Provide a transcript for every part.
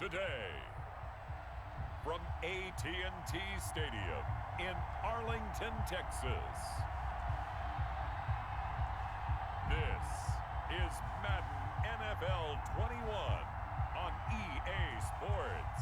today. From AT&T Stadium in Arlington, Texas. This is Madden NFL 21 on EA Sports.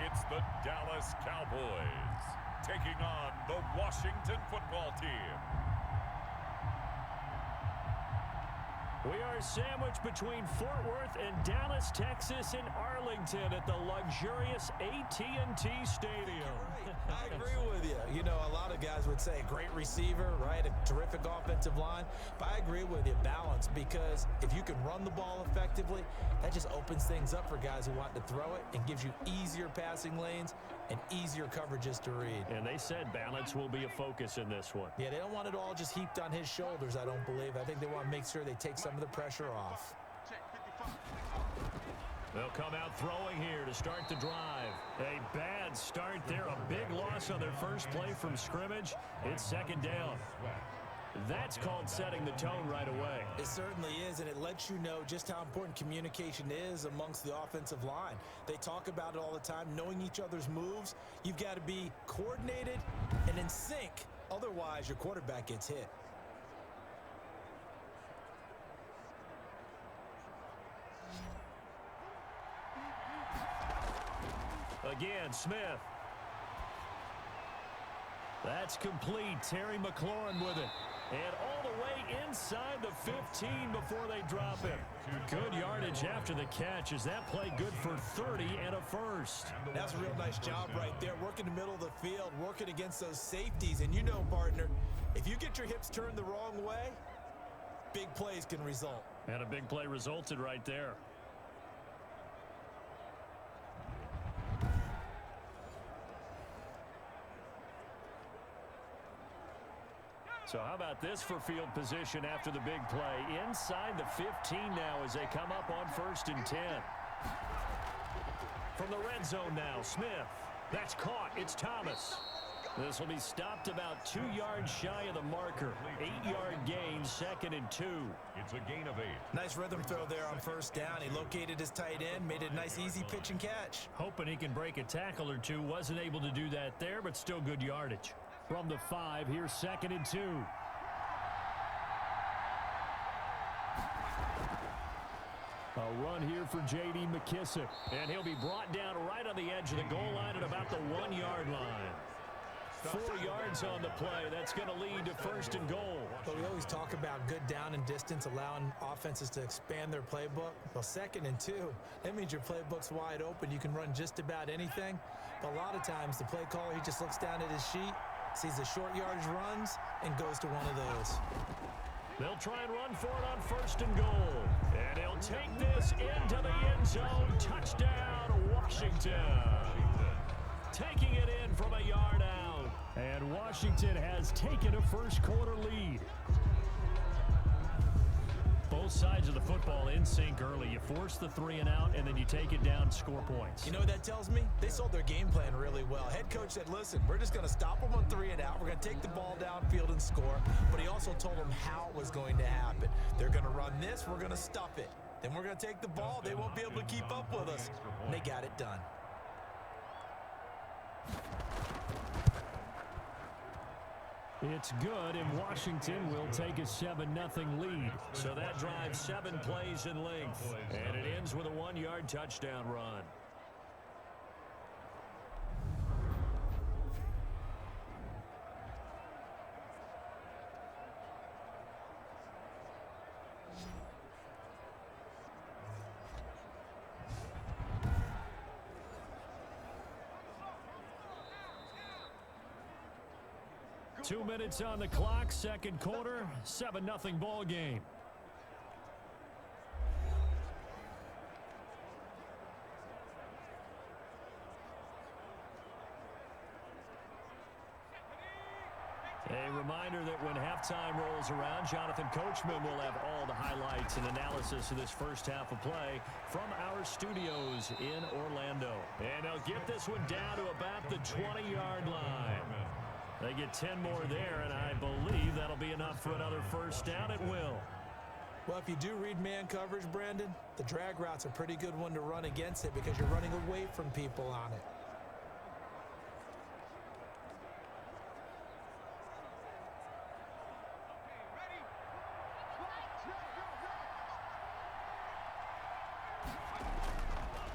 It's the Dallas Cowboys taking on the Washington football team. We are sandwiched between Fort Worth and Dallas, Texas, and Arlington at the luxurious AT&T Stadium. I agree with you. You know, a lot of guys would say great receiver, right? A terrific offensive line. But I agree with you, balance, because if you can run the ball effectively, that just opens things up for guys who want to throw it and gives you easier passing lanes and easier coverages to read. And they said balance will be a focus in this one. Yeah, they don't want it all just heaped on his shoulders, I don't believe. I think they want to make sure they take some of the pressure off. They'll come out throwing here to start the drive. A bad start there, a big loss on their first play from scrimmage. It's second down. That's called setting the tone right away. It certainly is, and it lets you know just how important communication is amongst the offensive line. They talk about it all the time, knowing each other's moves. You've got to be coordinated and in sync. Otherwise, your quarterback gets hit. Again, Smith. That's complete. Terry McLaurin with it. And all the way inside the 15 before they drop him. Good yardage after the catch. Is that play good for 30 and a first? That's a real nice job right there. Working the middle of the field, working against those safeties. And you know, partner, if you get your hips turned the wrong way, big plays can result. And a big play resulted right there. So how about this for field position after the big play? Inside the 15 now as they come up on 1st and 10. From the red zone now, Smith. That's caught. It's Thomas. This will be stopped about 2 yards shy of the marker. 8-yard gain, 2nd and 2. It's a gain of 8. Nice rhythm throw there on 1st down. He located his tight end, made it a nice easy pitch and catch. Hoping he can break a tackle or two. Wasn't able to do that there, but still good yardage. From the 5, here's 2nd and 2. A run here for J.D. McKissick. And he'll be brought down right on the edge of the goal line at about the 1-yard line. 4 yards on the play. That's going to lead to 1st and goal. But we always talk about good down and distance, allowing offenses to expand their playbook. Well, 2nd and 2, that means your playbook's wide open. You can run just about anything. But a lot of times, the play caller, he just looks down at his sheet, sees the short yardage runs, and goes to one of those. They'll try and run for it on 1st and goal. And he'll take this into the end zone. Touchdown, Washington. Taking it in from a yard out. And Washington has taken a first-quarter lead. Both sides of the football in sync early. You force the 3 and out, and then you take it down, score points. You know what that tells me? They sold their game plan really well. Head coach said, listen, we're just going to stop them on 3 and out. We're going to take the ball downfield and score. But he also told them how it was going to happen. They're going to run this. We're going to stuff it. Then we're going to take the ball. They won't be able to keep up with us. And they got it done. It's good, and Washington will take a 7-0 lead. So that drives 7 plays in length. And it ends with a 1-yard touchdown run. Two minutes on the clock, second quarter, 7-0 ball game. A reminder. reminder that when halftime rolls around, Jonathan Coachman will have all the highlights and analysis of this first half of play from our studios in Orlando. And they'll get this one down to about the 20-yard line. They get 10 more there, and I believe that'll be enough for another first down. It will. Well, if you do read man coverage, Brandon, the drag route's a pretty good one to run against it because you're running away from people on it.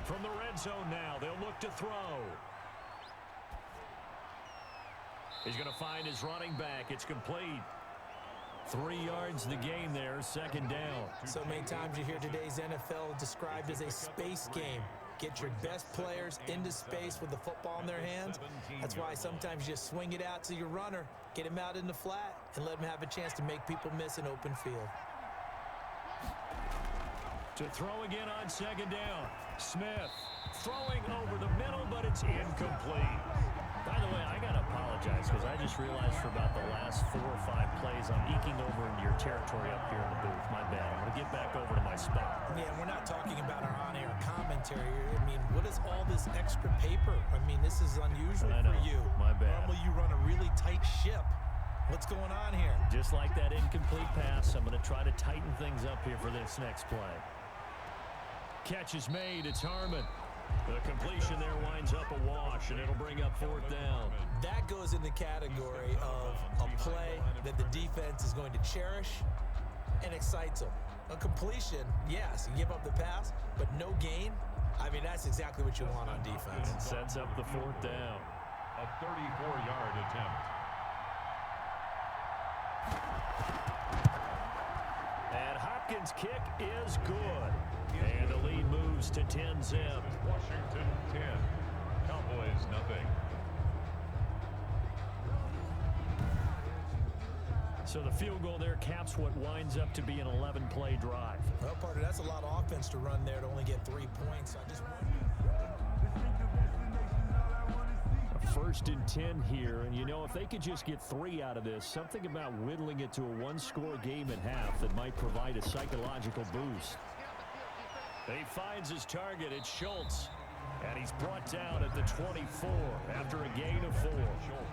From the red zone now, they'll look to throw. He's going to find his running back. It's complete. 3 yards the game there, second down. So many times you hear today's NFL described as a space game. Get your best players into space with the football in their hands. That's why sometimes you just swing it out to your runner, get him out in the flat, and let him have a chance to make people miss an open field. To throw again on second down. Smith throwing over the middle, but it's incomplete. By the way, I got to apologize because I just realized for about the last 4 or 5 plays I'm eking over into your territory up here in the booth. My bad. I'm going to get back over to my spot. Yeah, we're not talking about our on-air commentary. I mean, what is all this extra paper? I mean, this is unusual for you. My bad. Normally you run a really tight ship. What's going on here? Just like that incomplete pass, I'm going to try to tighten things up here for this next play. Catch is made. It's Harmon. The completion there winds up a wash, and it'll bring up fourth down. That goes in the category of a play that the defense is going to cherish and excites them. A completion, yes, you give up the pass, but no gain. I mean, that's exactly what you want on defense. It sets up the fourth down. A 34-yard attempt. And Hopkins' kick is good. And the lead moves to 10-zip. Washington 10. Cowboys nothing. So the field goal there caps what winds up to be an 11-play drive. Well, partner, that's a lot of offense to run there to only get 3 points. I just A 1st and 10 here, and you know, if they could just get 3 out of this, something about whittling it to a 1-score game at half that might provide a psychological boost. He finds his target. It's Schultz. And he's brought down at the 24 after a gain of 4.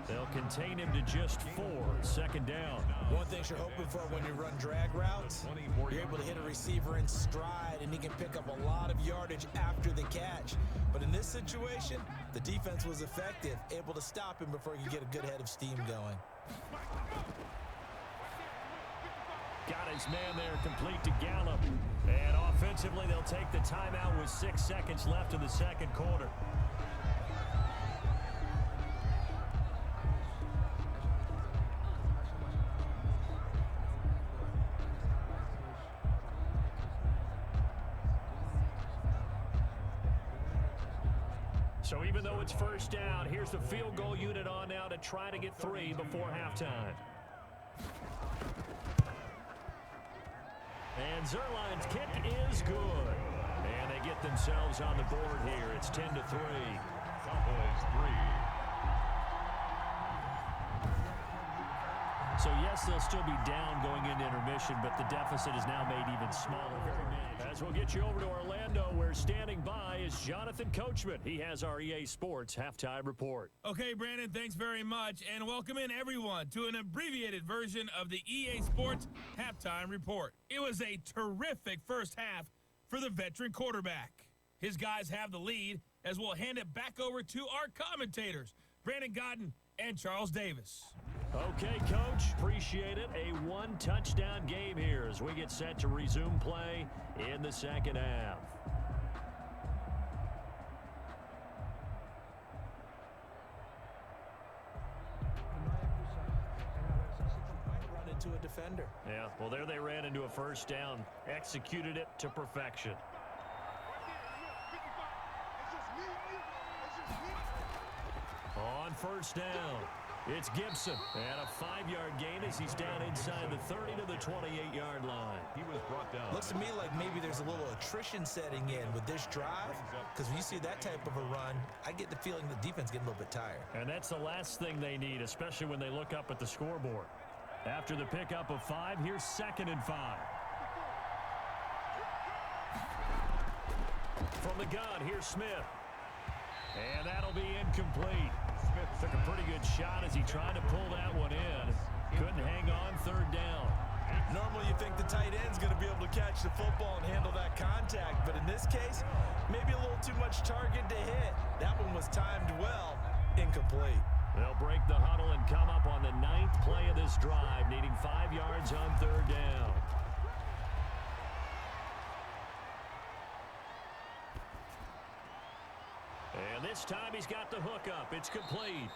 They'll contain him to just 4. Second down. One thing you're hoping for when you run drag routes, you're able to hit a receiver in stride, and he can pick up a lot of yardage after the catch. But in this situation, the defense was effective, able to stop him before he could get a good head of steam going. Got his man there, complete to Gallup. And offensively, they'll take the timeout with 6 seconds left in the second quarter. So even though it's first down, here's the field goal unit on now to try to get 3 before halftime. And Zerline's kick is good. And they get themselves on the board here. It's 10-3. Cowboys 3. So, yes, they'll still be down going into intermission, but the deficit is now made even smaller. As we'll get you over to Orlando, where standing by is Jonathan Coachman. He has our EA Sports Halftime Report. Okay, Brandon, thanks very much, and welcome in everyone to an abbreviated version of the EA Sports Halftime Report. It was a terrific first half for the veteran quarterback. His guys have the lead as we'll hand it back over to our commentators, Brandon Godden and Charles Davis. Okay, Coach, appreciate it. A 1-touchdown game here as we get set to resume play in the second half. Run into a defender. Yeah, well, there they ran into a first down, executed it to perfection. On first down, it's Gibson. And a 5-yard gain as he's down inside the 30 to the 28-yard line. He was brought down. Looks to me like maybe there's a little attrition setting in with this drive, because when you see that type of a run, I get the feeling the defense getting a little bit tired. And that's the last thing they need, especially when they look up at the scoreboard. After the pickup of 5, here's 2nd and 5. From the gun, here's Smith. And that'll be incomplete. Smith took a pretty good shot as he tried to pull that one in. Couldn't hang on 3rd down. Normally you think the tight end's going to be able to catch the football and handle that contact, but in this case, maybe a little too much target to hit. That one was timed well, incomplete. They'll break the huddle and come up on the 9th play of this drive, needing 5 yards on 3rd down. And this time he's got the hook up. It's complete.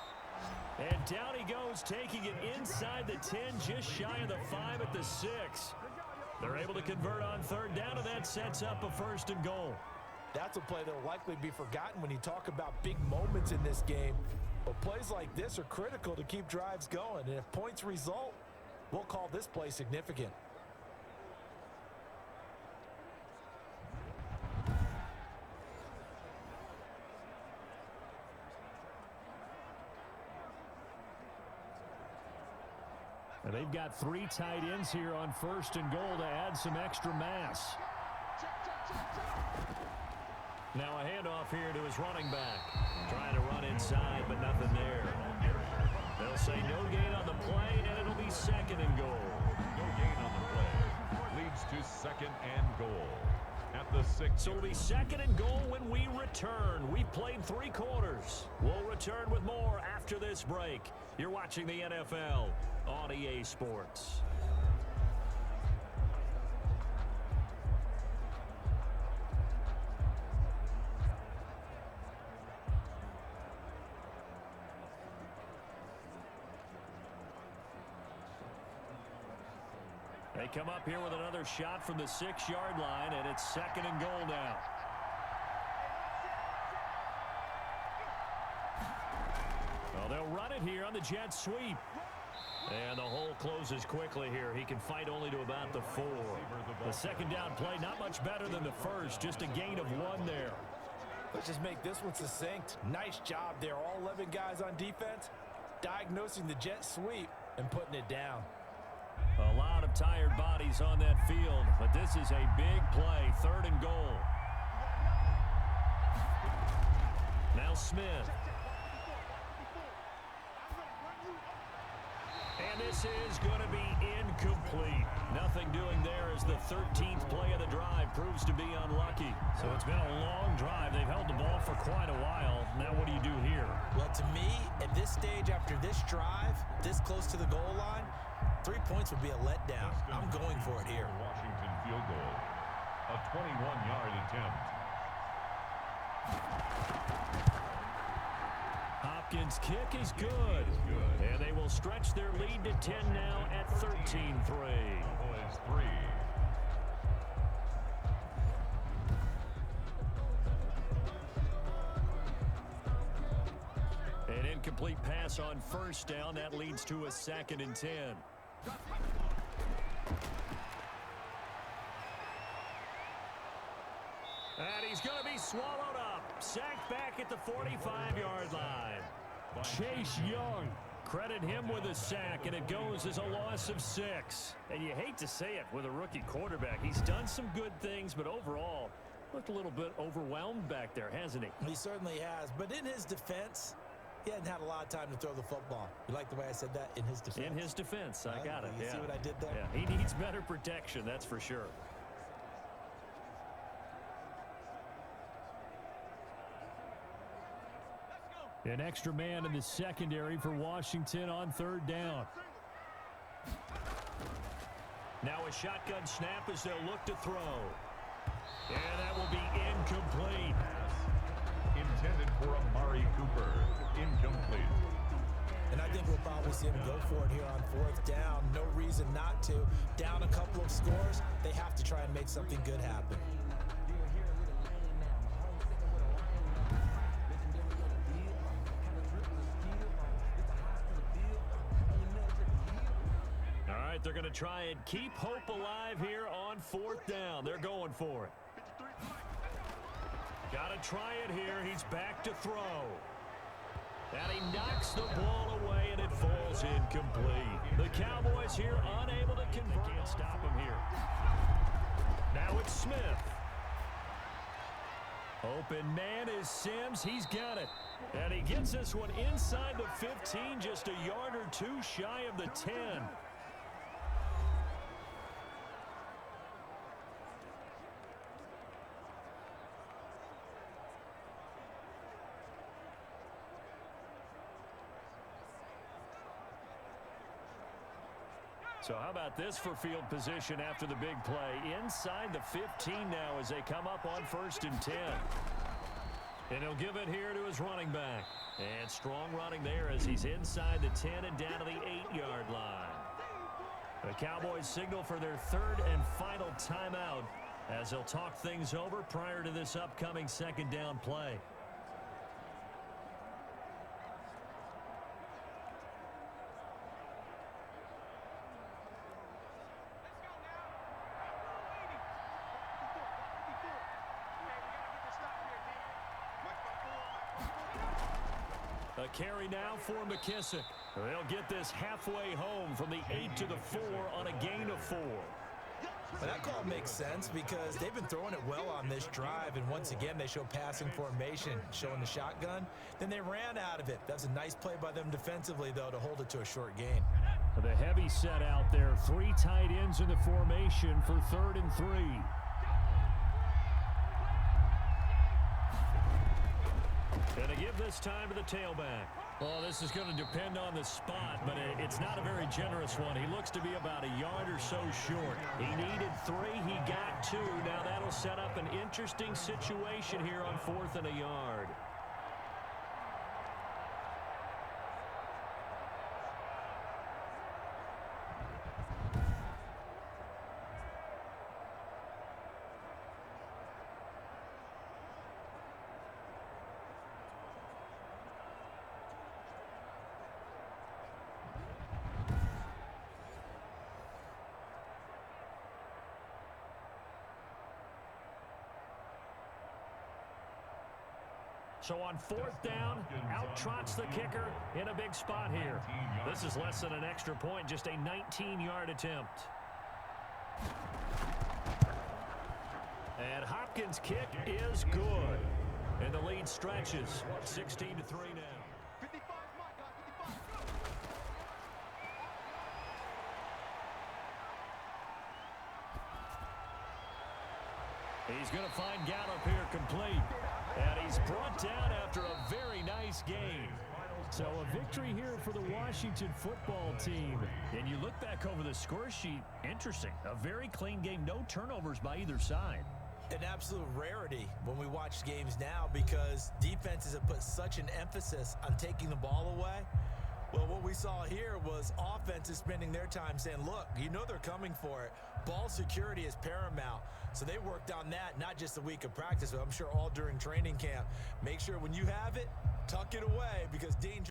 And down he goes, taking it inside the 10, just shy of the 5 at the 6. They're able to convert on 3rd down, and that sets up a 1st and goal. That's a play that will likely be forgotten when you talk about big moments in this game. But plays like this are critical to keep drives going. And if points result, we'll call this play significant. And they've got 3 tight ends here on 1st and goal to add some extra mass. Now a handoff here to his running back. Trying to run inside, but nothing there. They'll say no gain on the play, and it'll be 2nd and goal. No gain on the play. Leads to 2nd and goal. At the 6. So it'll be 2nd and goal when we return. We've played 3 quarters. We'll return with more after this break. You're watching the NFL on EA Sports. They come up here with another shot from the 6-yard line, and it's 2nd and goal now. Well, they'll run it here on the jet sweep. And the hole closes quickly here. He can fight only to about the 4. The 2nd down play, not much better than the first, just a gain of 1 there. Let's just make this one succinct. Nice job there. All 11 guys on defense, diagnosing the jet sweep and putting it down. A lot of tired bodies on that field, but this is a big play. 3rd and goal. Now Smith. And this is going to be incomplete. Nothing doing there as the 13th play of the drive proves to be unlucky. So it's been a long drive. They've held the ball for quite a while. Now what do you do here? Well, to me, at this stage after this drive, this close to the goal line, 3 points would be a letdown. I'm going for it here. Washington field goal. A 21-yard attempt. Hopkins' kick is good. And they will stretch their lead to 10 now at 13-3. Cowboys 3. An incomplete pass on 1st down. That leads to a 2nd and 10. And he's going to be swallowed up. Sacked back at the 45-yard line. Chase Young. Credit him with a sack, and it goes as a loss of 6. And you hate to say it with a rookie quarterback. He's done some good things, but overall, looked a little bit overwhelmed back there, hasn't he? He certainly has. But in his defense, he hadn't had a lot of time to throw the football. You like the way I said that? In his defense. In his defense. I got it. You see what I did there? Yeah, he needs better protection, that's for sure. An extra man in the secondary for Washington on 3rd down. Now a shotgun snap as they'll look to throw. And that will be incomplete. Intended for Amari Cooper. Incomplete. And I think we'll probably see him go for it here on 4th down. No reason not to. Down a couple of scores, they have to try and make something good happen. They're going to try and keep hope alive here on 4th down. They're going for it. Got to try it here. He's back to throw. And he knocks the ball away, and it falls incomplete. The Cowboys here unable to convert. They can't stop him here. Now it's Smith. Open man is Sims. He's got it. And he gets this one inside the 15, just a yard or two shy of the 10. So how about this for field position after the big play? Inside the 15 now as they come up on 1st and 10. And he'll give it here to his running back. And strong running there as he's inside the 10 and down to the 8-yard line. The Cowboys signal for their 3rd and final timeout as they'll talk things over prior to this upcoming 2nd down play. A carry now for McKissick. They'll get this halfway home from the 8 to the 4 on a gain of 4. Well, that call makes sense because they've been throwing it well on this drive, and once again they show passing formation, showing the shotgun. Then they ran out of it. That's a nice play by them defensively, though, to hold it to a short gain. The heavy set out there. 3 tight ends in the formation for 3rd and 3. And they give this time to the tailback. Well, this is going to depend on the spot, but it's not a very generous one. He looks to be about a yard or so short. He needed 3. He got 2. Now that'll set up an interesting situation here on 4th and a yard. So on 4th down, out trots the kicker in a big spot here. This is less than an extra point, just a 19-yard attempt. And Hopkins' kick is good. And the lead stretches 16-3 now. He's going to find Gallup here complete. And he's brought down after a very nice game. So a victory here for the Washington football team. And you look back over the score sheet, interesting. A very clean game, no turnovers by either side. An absolute rarity when we watch games now because defenses have put such an emphasis on taking the ball away. Well, what we saw here was offenses spending their time saying, look, you know they're coming for it. Ball security is paramount. So they worked on that not just a week of practice, but I'm sure all during training camp. Make sure when you have it, tuck it away because danger.